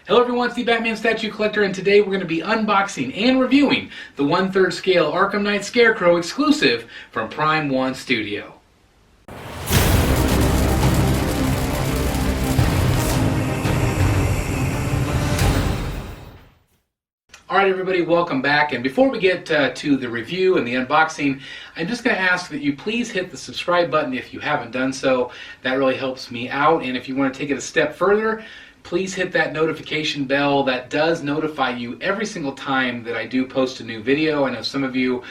Hello everyone, it's the Batman Statue Collector, and today we're going to be unboxing and reviewing the 1/3 scale Arkham Knight Scarecrow exclusive from Prime 1 Studio. Alright everybody, welcome back, and before we get to the review and the unboxing, I'm just going to ask that you please hit the subscribe button if you haven't done so. That really helps me out, and if you want to take it a step further, please hit that notification bell. That does notify you every single time that I do post a new video. I know some of you,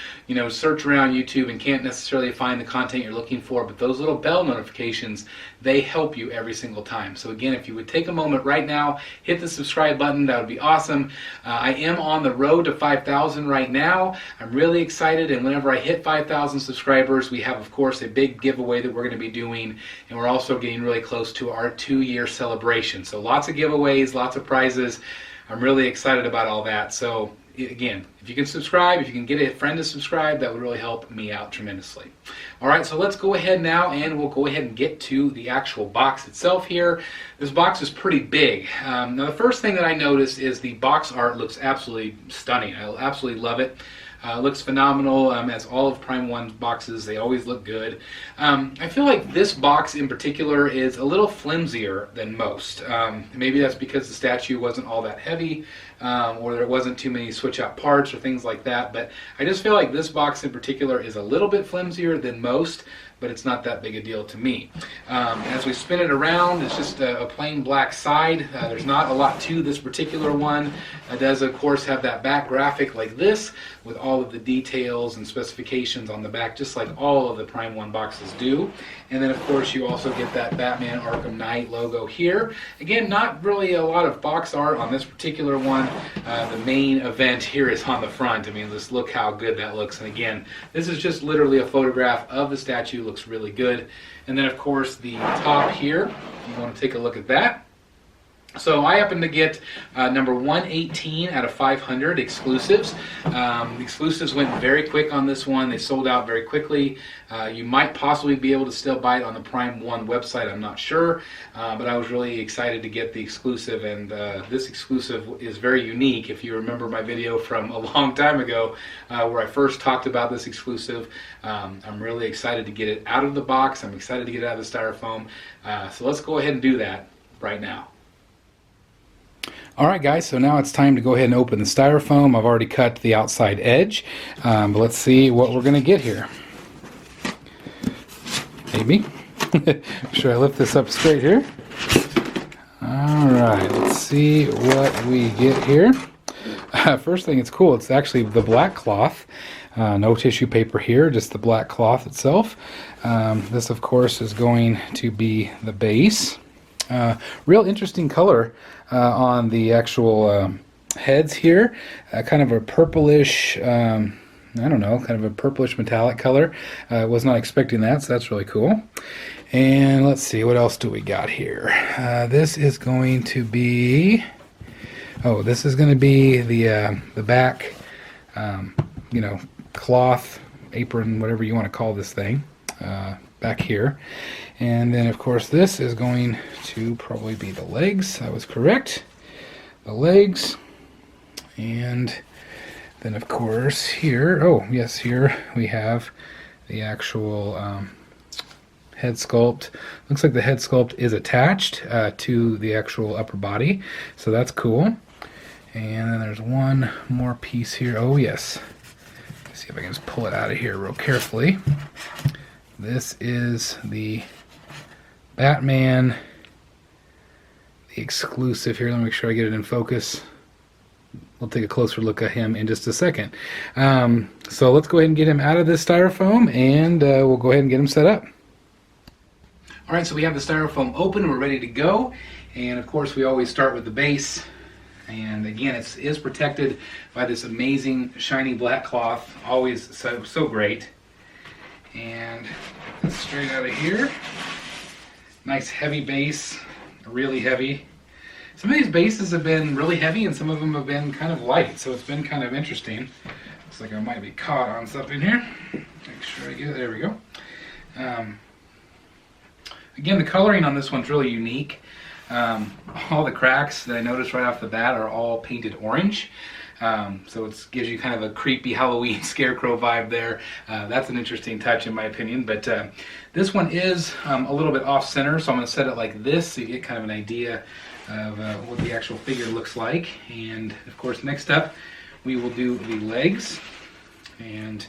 search around YouTube and can't necessarily find the content you're looking for, but those little bell notifications, they help you every single time. So again, if you would take a moment right now, hit the subscribe button, that would be awesome. I am on the road to 5,000 right now. I'm really excited, and whenever I hit 5,000 subscribers, we have, of course, a big giveaway that we're going to be doing, and we're also getting really close to our 2-year celebration. So lots of giveaways, lots of prizes. I'm really excited about all that. So again, if you can subscribe, if you can get a friend to subscribe, that would really help me out tremendously. Alright, so let's go ahead now and we'll go ahead and get to the actual box itself here. This box is pretty big. Now the first thing that I noticed is the box art looks absolutely stunning. I absolutely love it. Looks phenomenal, as all of Prime 1's boxes, they always look good. I feel like this box in particular is a little flimsier than most. Maybe that's because the statue wasn't all that heavy, or there wasn't too many switch out parts or things like that, but I just feel like this box in particular is a little bit flimsier than most, but it's not that big a deal to me. As we spin it around, it's just a plain black side. There's not a lot to this particular one. It does, of course, have that back graphic like this, with all of the details and specifications on the back, just like all of the Prime 1 boxes do. And then, of course, you also get that Batman Arkham Knight logo here. Again, not really a lot of box art on this particular one. The main event here is on the front. I mean, just look how good that looks. And again, this is just literally a photograph of the statue. Looks really good. And then, of course, the top here, if you want to take a look at that. So I happen to get number 118 out of 500 exclusives. The exclusives went very quick on this one. They sold out very quickly. You might possibly be able to still buy it on the Prime 1 website. I'm not sure. But I was really excited to get the exclusive. And this exclusive is very unique. If you remember my video from a long time ago where I first talked about this exclusive, I'm really excited to get it out of the box. I'm excited to get it out of the styrofoam. So let's go ahead and do that right now. Alright guys, so now it's time to go ahead and open the styrofoam. I've already cut the outside edge, but let's see what we're going to get here. Maybe. Make sure I lift this up straight here. Alright, let's see what we get here. First thing, it's cool. It's actually the black cloth. No tissue paper here, just the black cloth itself. This, of course, is going to be the base. Real interesting color on the actual heads here. Kind of a purplish, I don't know, kind of a purplish metallic color. Was not expecting that, so that's really cool. And let's see, what else do we got here? This is going to be, this is going to be the back, cloth, apron, whatever you want to call this thing, back here. And then, of course, this is going to probably be the legs. I was correct. The legs. And then, of course, here, here we have the actual head sculpt. Looks like the head sculpt is attached to the actual upper body. So that's cool. And then there's one more piece here. Oh, yes. Let's see if I can just pull it out of here real carefully. This is the Batman, the exclusive here. Let me make sure I get it in focus. We'll take a closer look at him in just a second. So let's go ahead and get him out of this styrofoam, and we'll go ahead and get him set up. Alright, so we have the styrofoam open. We're ready to go. And of course, we always start with the base. And again, it is protected by this amazing shiny black cloth. Always so great. And get this straight out of here. Nice heavy base, really heavy. Some of these bases have been really heavy and some of them have been kind of light, so it's been kind of interesting. Looks like I might be caught on something here. Make sure I get it, there we go. Again, the coloring on this one's really unique. All the cracks that I noticed right off the bat are all painted orange. So it gives you kind of a creepy Halloween Scarecrow vibe there. That's an interesting touch in my opinion, but this one is a little bit off center, so I'm going to set it like this so you get kind of an idea of what the actual figure looks like. And of course, next up we will do the legs. And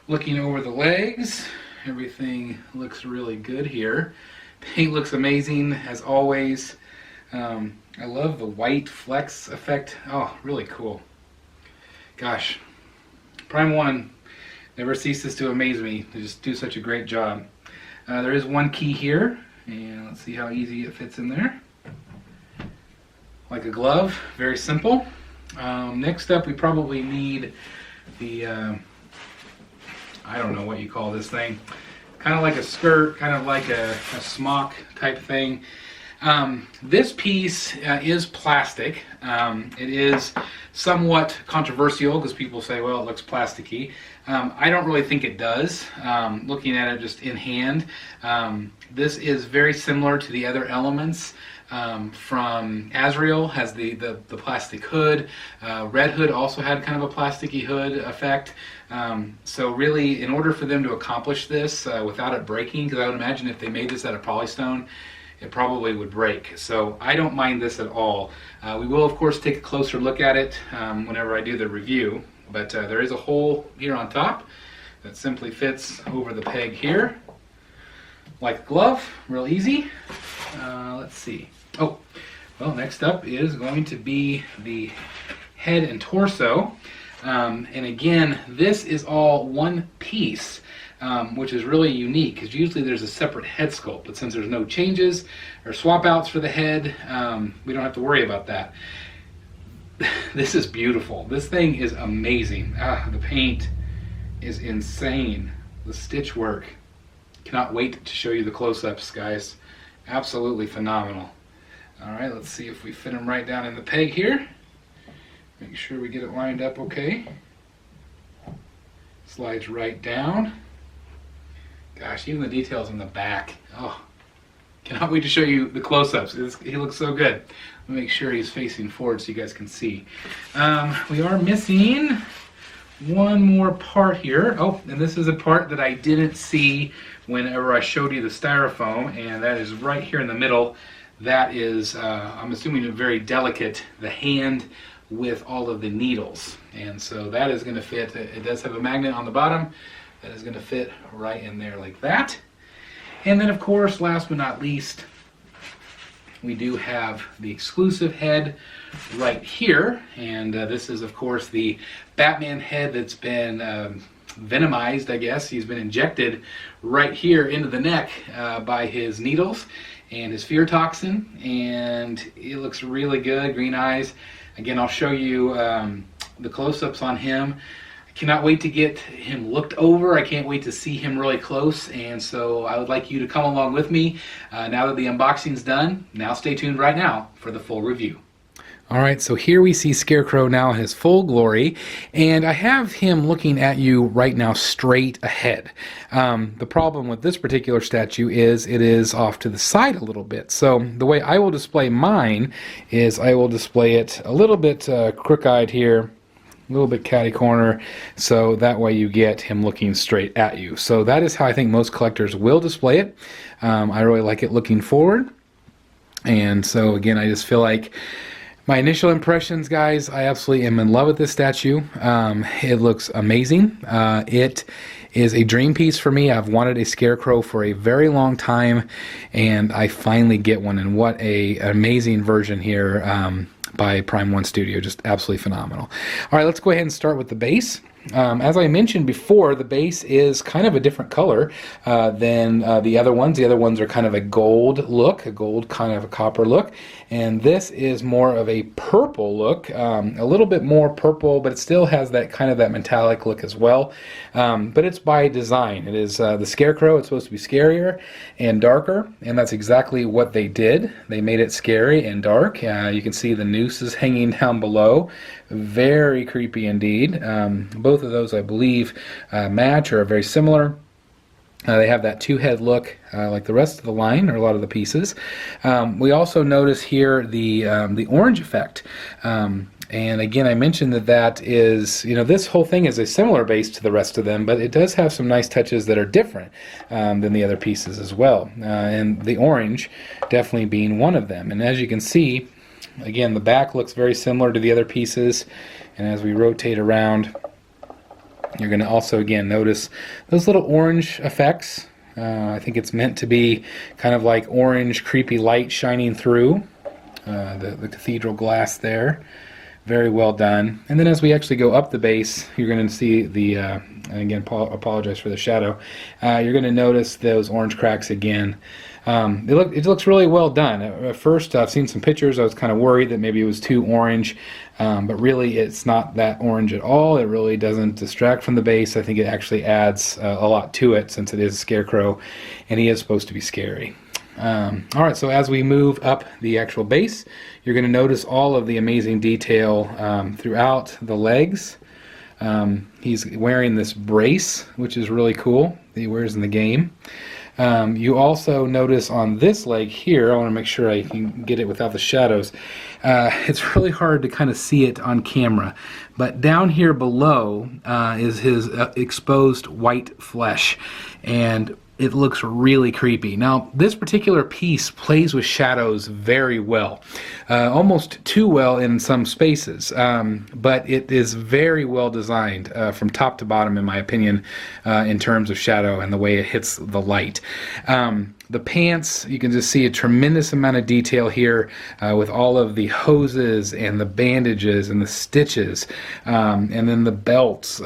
looking over the legs, everything looks really good here. Paint looks amazing as always. I love the white flex effect. Oh, really cool. Gosh, Prime 1 never ceases to amaze me. They just do such a great job. There is one key here, and let's see how easy it fits in there. Like a glove, very simple. Next up, we probably need the, I don't know what you call this thing. Kind of like a skirt, kind of like a smock type thing. This piece is plastic. It is somewhat controversial because people say, well, it looks plasticky. I don't really think it does. Looking at it just in hand, this is very similar to the other elements from Azrael. Has the plastic hood. Red Hood also had kind of a plasticky hood effect. So really, in order for them to accomplish this without it breaking, because I would imagine if they made this out of polystone, it probably would break. So I don't mind this at all. We will of course take a closer look at it whenever I do the review, but there is a hole here on top that simply fits over the peg here like a glove, real easy. Let's see. Oh, well, next up is going to be the head and torso. And again, this is all one piece, which is really unique because usually there's a separate head sculpt, but since there's no changes or swap outs for the head, we don't have to worry about that. This is beautiful. This thing is amazing. The paint is insane. The stitch work. Cannot wait to show you the close-ups, guys. Absolutely phenomenal. All right, let's see if we fit them right down in the peg here. Make sure we get it lined up okay. Slides right down. Gosh, even the details in the back. Oh, cannot wait to show you the close-ups. He looks so good. Let me make sure he's facing forward so you guys can see. We are missing one more part here. Oh, and this is a part that I didn't see whenever I showed you the styrofoam, and that is right here in the middle. That is, I'm assuming, very delicate, the hand with all of the needles. And so that is going to fit. It does have a magnet on the bottom. That is going to fit right in there like that. And then, of course, last but not least, we do have the exclusive head right here. And this is, of course, the Batman head that's been venomized, I guess. He's been injected right here into the neck by his needles and his fear toxin. And it looks really good. Green eyes. Again, I'll show you the close-ups on him. I cannot wait to get him looked over. I can't wait to see him really close, and so I would like you to come along with me now that the unboxing's done. Now stay tuned right now for the full review. Alright, so here we see Scarecrow now in his full glory, and I have him looking at you right now straight ahead. The problem with this particular statue is it is off to the side a little bit. So the way I will display mine is I will display it a little bit crook-eyed here, a little bit catty corner, so that way you get him looking straight at you. So that is how I think most collectors will display it. I really like it looking forward, and so again, I just feel like my initial impressions, guys, I absolutely am in love with this statue. It looks amazing. It is a dream piece for me. I've wanted a Scarecrow for a very long time, and I finally get one, and what an amazing version here by Prime 1 Studio. Just absolutely phenomenal. All right, let's go ahead and start with the base. As I mentioned before, the base is kind of a different color than the other ones. The other ones are kind of a gold look, a gold kind of a copper look, and this is more of a purple look, a little bit more purple, but it still has that kind of that metallic look as well. But it's by design. It is the Scarecrow. It's supposed to be scarier and darker, and that's exactly what they did. They made it scary and dark. You can see the nooses hanging down below. Very creepy indeed. Both of those, I believe, match or are very similar. They have that two-head look like the rest of the line, or a lot of the pieces. We also notice here the orange effect. And again, I mentioned that is, this whole thing is a similar base to the rest of them, but it does have some nice touches that are different than the other pieces as well. And the orange definitely being one of them. And as you can see, again, the back looks very similar to the other pieces. And as we rotate around, you're going to also, again, notice those little orange effects. I think it's meant to be kind of like orange, creepy light shining through the cathedral glass there. Very well done. And then as we actually go up the base, you're going to see the, and again, apologize for the shadow, you're going to notice those orange cracks again. It looks really well done. At first, I've seen some pictures, I was kind of worried that maybe it was too orange, but really it's not that orange at all. It really doesn't distract from the base. I think it actually adds a lot to it, since it is a Scarecrow, and he is supposed to be scary. Alright, so as we move up the actual base, you're going to notice all of the amazing detail throughout the legs. He's wearing this brace, which is really cool, that he wears in the game. You also notice on this leg here, I want to make sure I can get it without the shadows, it's really hard to kind of see it on camera, but down here below is his exposed white flesh, and it looks really creepy. Now, this particular piece plays with shadows very well, almost too well in some spaces, but it is very well designed from top to bottom, in my opinion, in terms of shadow and the way it hits the light. The pants, you can just see a tremendous amount of detail here with all of the hoses and the bandages and the stitches, and then the belts.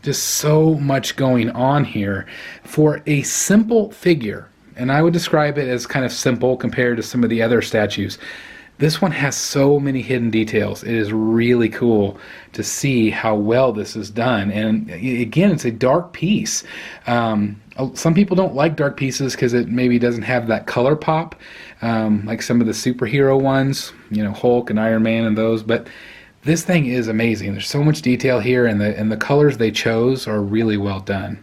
Just so much going on here for a simple figure. And I would describe it as kind of simple compared to some of the other statues. This one has so many hidden details. It is really cool to see how well this is done. And again, it's a dark piece. Some people don't like dark pieces because it maybe doesn't have that color pop, like some of the superhero ones, Hulk and Iron Man and those. But this thing is amazing. There's so much detail here, and the colors they chose are really well done.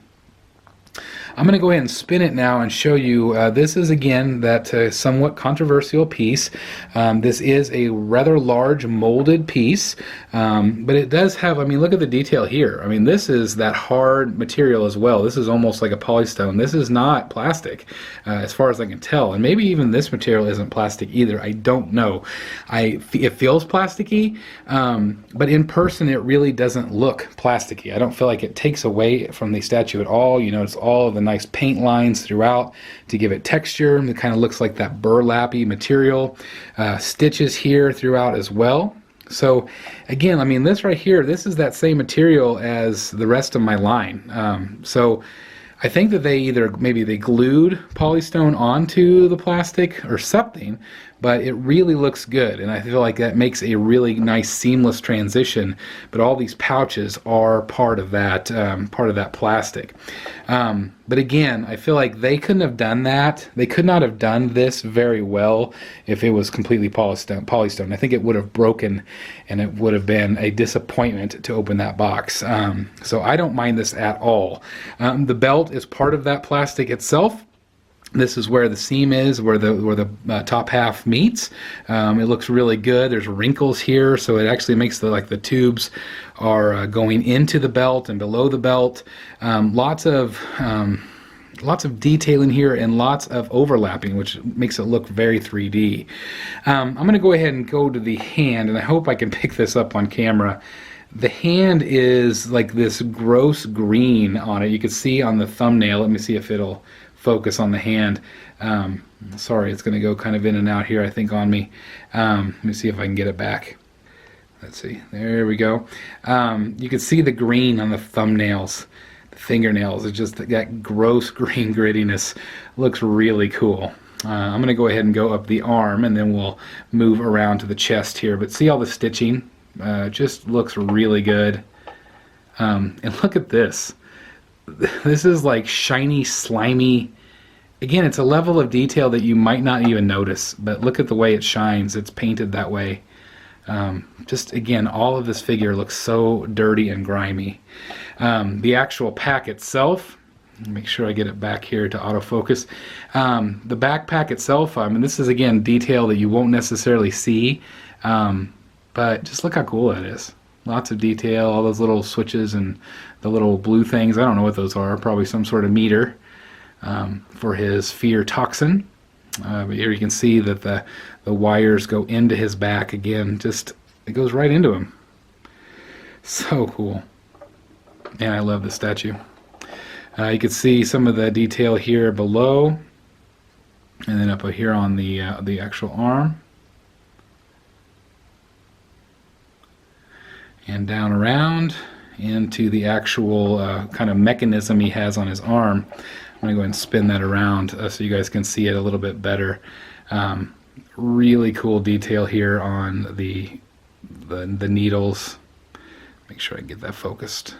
I'm going to go ahead and spin it now and show you, this is again that somewhat controversial piece. This is a rather large molded piece, but it does have, look at the detail here. This is that hard material as well. This is almost like a polystone. This is not plastic, as far as I can tell. And maybe even this material isn't plastic either. I don't know. It feels plasticky, but in person it really doesn't look plasticky. I don't feel like it takes away from the statue at all. It's all of the nice paint lines throughout to give it texture. It kind of looks like that burlappy material. Stitches here throughout as well. So again, this right here, this is that same material as the rest of my line. So I think that maybe they glued polystone onto the plastic or something, but it really looks good, and I feel like that makes a really nice seamless transition. But all these pouches are part of that plastic. But again, I feel like they couldn't have done that. They could not have done this very well if it was completely polystone. I think it would have broken, and it would have been a disappointment to open that box. So I don't mind this at all. The belt is part of that plastic itself. This is where the seam is, where the top half meets. It looks really good. There's wrinkles here, so it actually makes the tubes are going into the belt and below the belt. Lots of detailing here and lots of overlapping, which makes it look very 3D. I'm going to go ahead and go to the hand, and I hope I can pick this up on camera. The hand is like this gross green on it. You can see on the thumbnail. Let me see if it'll focus on the hand. Sorry, it's going to go kind of in and out here, I think, on me. Let me see if I can get it back. Let's see. There we go. You can see the green on the thumbnails, the fingernails. It's just that gross green grittiness. Looks really cool. I'm going to go ahead and go up the arm, and then we'll move around to the chest here. But see all the stitching? Just looks really good. And look at this. This is like shiny, slimy. Again, it's a level of detail that you might not even notice, but look at the way it shines. It's painted that way. Just again, all of this figure looks so dirty and grimy. The actual pack itself, Make sure I get it back here to autofocus. The backpack itself, I mean, this is again detail that you won't necessarily see, but just look how cool that is. Lots of detail, all those little switches and the little blue things. I don't know what those are. Probably some sort of meter for his fear toxin. But here you can see that the wires go into his back again. Just it goes right into him. So cool. And I love the statue. You can see some of the detail here below, and then up here on the actual arm, and down around into the actual kind of mechanism he has on his arm. I'm going to go ahead and spin that around so you guys can see it a little bit better. Really cool detail here on the needles. Make sure I get that focused.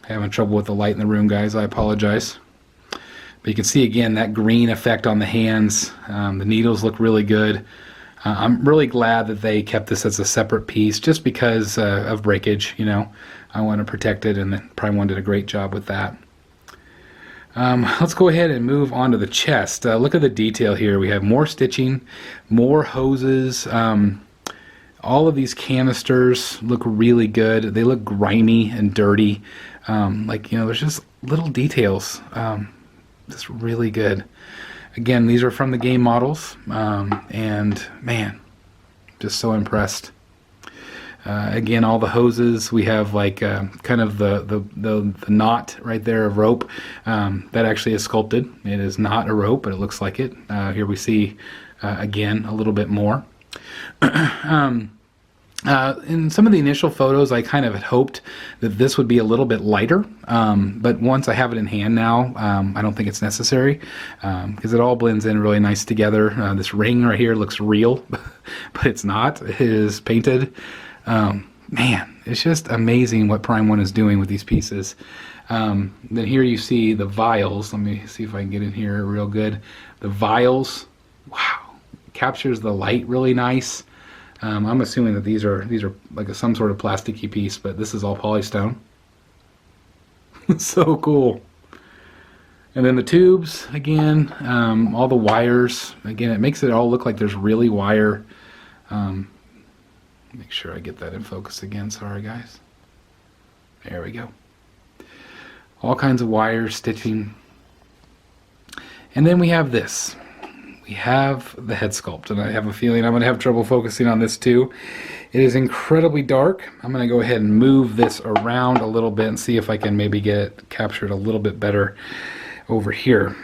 Having trouble with the light in the room, guys. I apologize. But you can see again that green effect on the hands. The needles look really good. I'm really glad that they kept this as a separate piece, just because of breakage. You know, I want to protect it, and Prime One did a great job with that. Let's go ahead and move on to the chest. Look at the detail here. We have more stitching, more hoses. All of these canisters look really good. They look grimy and dirty. Like, you know, there's just little details. Just really good. Again, these are from the game models, and man, just so impressed. Again, all the hoses, we have like kind of the knot right there of rope. That actually is sculpted. It is not a rope, but it looks like it. Here we see, again, a little bit more. In some of the initial photos, I kind of had hoped that this would be a little bit lighter, but once I have it in hand now, I don't think it's necessary, because it all blends in really nice together. This ring right here looks real, but it's not. It is painted. Man, it's just amazing what Prime One is doing with these pieces. Then here you see the vials. Let me see if I can get in here real good. The vials, wow, captures the light really nice. I'm assuming that these are like some sort of plasticky piece, but this is all polystone. So cool. And then the tubes, again, all the wires. Again, it makes it all look like there's really wire. Make sure I get that in focus again. Sorry, guys. There we go. All kinds of wires, stitching. And then we have this. We have the head sculpt, and I have a feeling I'm going to have trouble focusing on this too. It is incredibly dark. I'm going to go ahead and move this around a little bit and see if I can maybe get it captured a little bit better over here.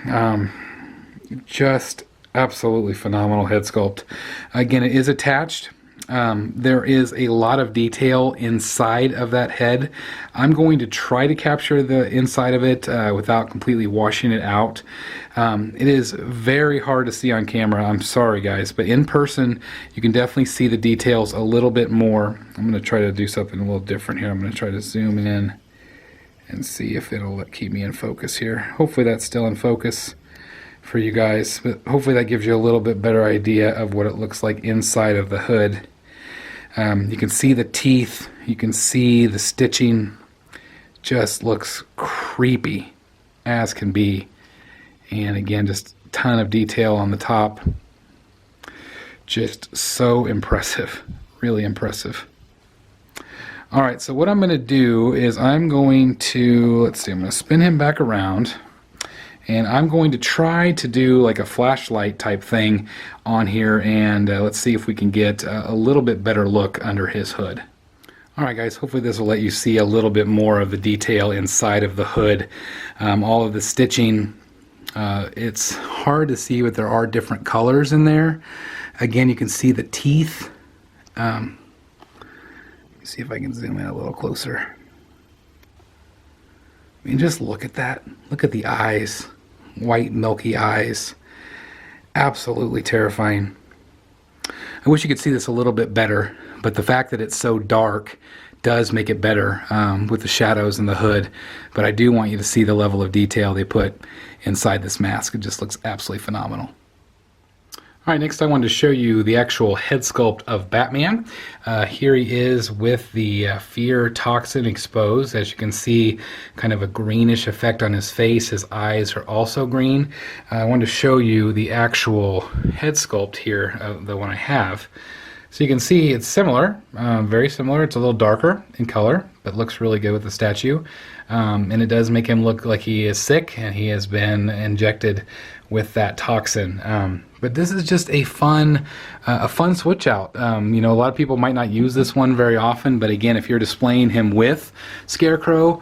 Just absolutely phenomenal head sculpt. Again, it is attached. There is a lot of detail inside of that head. I'm going to try to capture the inside of it without completely washing it out. It is very hard to see on camera. I'm sorry, guys, but in person you can definitely see the details a little bit more. I'm going to try to do something a little different here. I'm going to try to zoom in and see if it'll keep me in focus here. Hopefully that's still in focus for you guys, but hopefully that gives you a little bit better idea of what it looks like inside of the hood. You can see the teeth, you can see the stitching. Just looks creepy as can be. And again, just a ton of detail on the top. Just so impressive, really impressive. All right, so what I'm going to do is I'm going to, I'm going to spin him back around, and I'm going to try to do like a flashlight type thing on here, and let's see if we can get a little bit better look under his hood. Alright guys, hopefully this will let you see a little bit more of the detail inside of the hood. All of the stitching, it's hard to see, but there are different colors in there. Again, you can see the teeth. Let me see if I can zoom in a little closer. I mean, just look at that. Look at the eyes. White, milky eyes. Absolutely terrifying. I wish you could see this a little bit better, but the fact that it's so dark does make it better with the shadows in the hood. But I do want you to see the level of detail they put inside this mask. It just looks absolutely phenomenal. All right, next I wanted to show you the actual head sculpt of Batman. Here he is with the fear toxin exposed. As you can see, kind of a greenish effect on his face. His eyes are also green. I wanted to show you the actual head sculpt here, the one I have. So you can see it's similar, very similar. It's a little darker in color, but looks really good with the statue. And it does make him look like he is sick and he has been injected with that toxin. But this is just a fun switch out. You know, a lot of people might not use this one very often, but again, if you're displaying him with Scarecrow,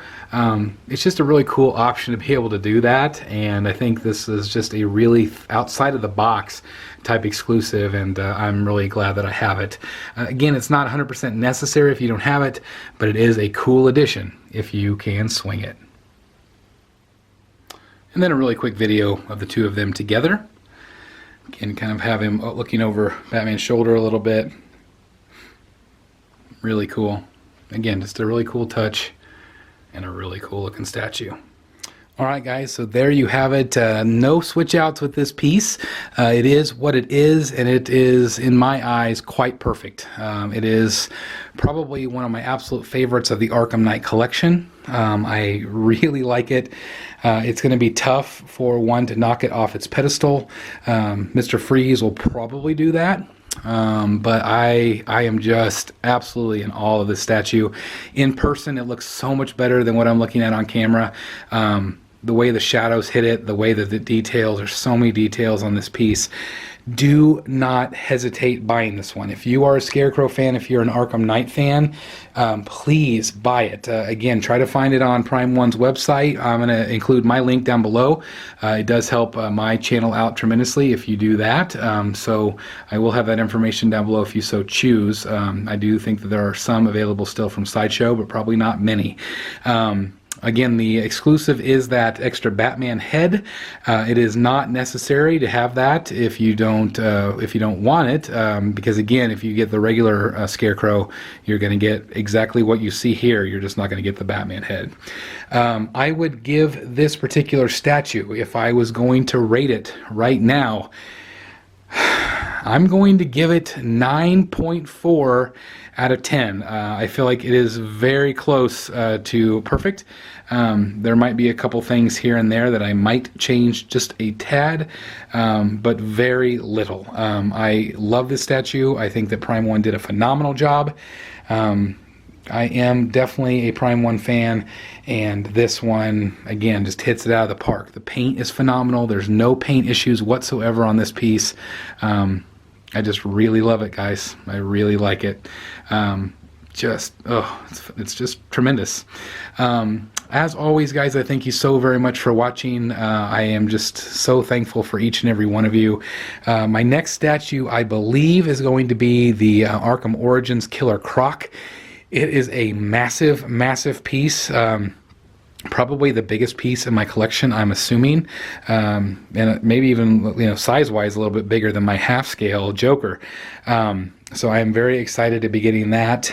it's just a really cool option to be able to do that. And I think this is just a really outside of the box type exclusive, and I'm really glad that I have it. Again, it's not 100% necessary if you don't have it, but it is a cool addition if you can swing it. And then a really quick video of the two of them together. Again, kind of have him looking over Batman's shoulder a little bit. Really cool. Again, just a really cool touch and a really cool looking statue. Alright guys, so there you have it. No switch outs with this piece. It is what it is, and it is, in my eyes, quite perfect. It is probably one of my absolute favorites of the Arkham Knight collection. I really like it. It's going to be tough for one to knock it off its pedestal. Mr. Freeze will probably do that. But I am just absolutely in awe of this statue. In person, it looks so much better than what I'm looking at on camera. The way the shadows hit it, the way that the details, there's so many details on this piece. Do not hesitate buying this one. If you are a Scarecrow fan, if you're an Arkham Knight fan, please buy it. Again, try to find it on Prime One's website. I'm going to include my link down below. It does help my channel out tremendously if you do that. So I will have that information down below if you so choose. I do think that there are some available still from Sideshow, but probably not many. Again, the exclusive is that extra Batman head. It is not necessary to have that if you don't want it, because again, if you get the regular Scarecrow, you're going to get exactly what you see here. You're just not going to get the Batman head. I would give this particular statue, if I was going to rate it right now, I'm going to give it 9.4 out of 10. I feel like it is very close to perfect. There might be a couple things here and there that I might change just a tad, but very little. I love this statue. I think that Prime One did a phenomenal job. I am definitely a Prime One fan, and this one, again, just hits it out of the park. The paint is phenomenal. There's no paint issues whatsoever on this piece. I just really love it, guys. I really like it. It's just tremendous. As always, guys, I thank you so very much for watching. I am just so thankful for each and every one of you. My next statue, I believe, is going to be the Arkham Origins Killer Croc. It is a massive, massive piece. Probably the biggest piece in my collection, I'm assuming, and maybe even size-wise a little bit bigger than my half-scale Joker. So I am very excited to be getting that.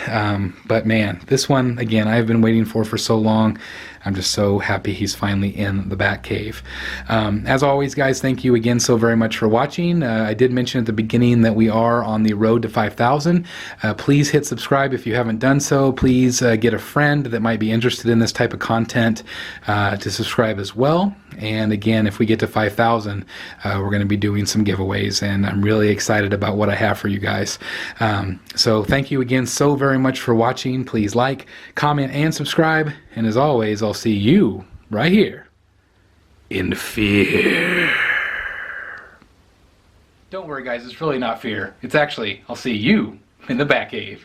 But man, this one, again, I've been waiting for so long. I'm just so happy he's finally in the Batcave. As always, guys, thank you again so very much for watching. I did mention at the beginning that we are on the road to 5,000. Please hit subscribe if you haven't done so. Please get a friend that might be interested in this type of content to subscribe as well. And again, if we get to 5,000, we're going to be doing some giveaways, and I'm really excited about what I have for you guys. So thank you again so very much for watching. Please like, comment, and subscribe. And as always, I'll see you right here in fear. Don't worry, guys, it's really not fear. It's actually, I'll see you in the Batcave.